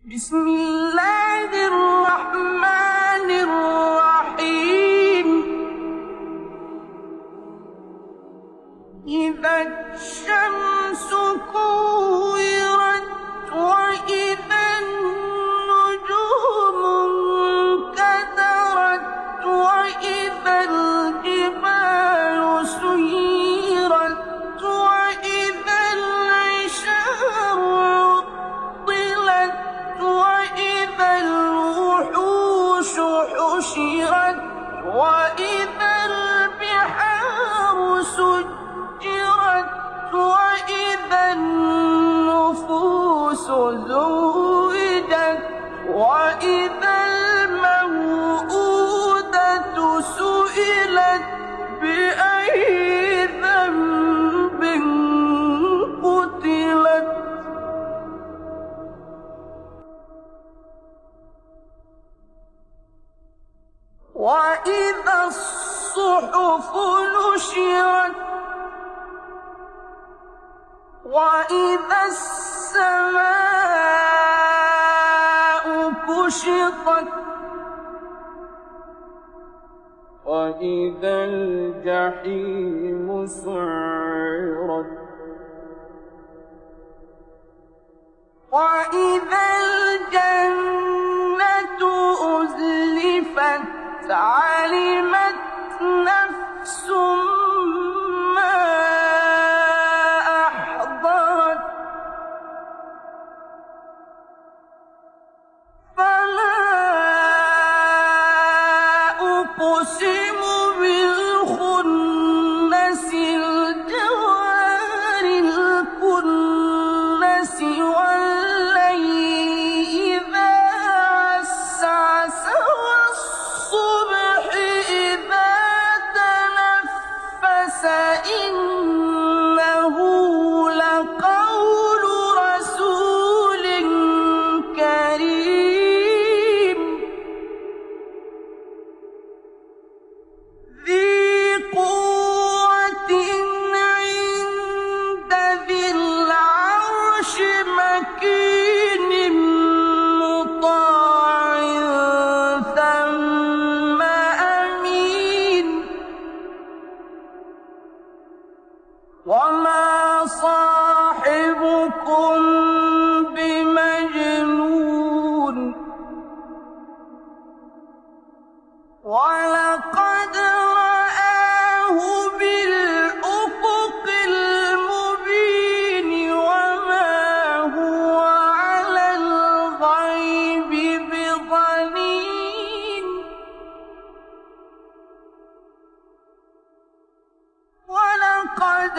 بسم الله الرحمن الرحيم. إذا الشمس كورت وإذا النجوم انكدرت وإذا الجبال سيرت وإذا العشار عطلت وإذا الوحوش حشرت وإذا البحار سجرت وإذا النفوس زوجت وإذا الموءودة سئلت بأي ذنب قتلت وإذا الصحف نشرت وإذا السماء كشطت وإذا الجحيم سعرت وإذا الجنة أزلفت علمت نفس ما أحضرت فلا أقسم بالخنس الجوار الكنس والليل إذا عسعس والصبح إذا تنفس إنه لقول رسول كريم ذي قوة عند ذي العرش مكين مطاع ثم أمين وما صاحبكم بمجنون ولقد رآه بالأفق المبين وما هو على الغيب بضنين ولقد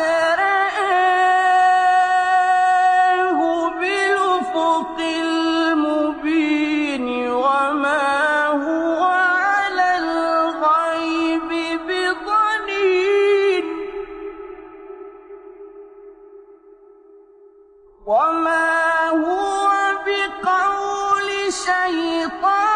رآه بالأفق المبين وما هو على الغيب بضنين وما هو بقول شيطان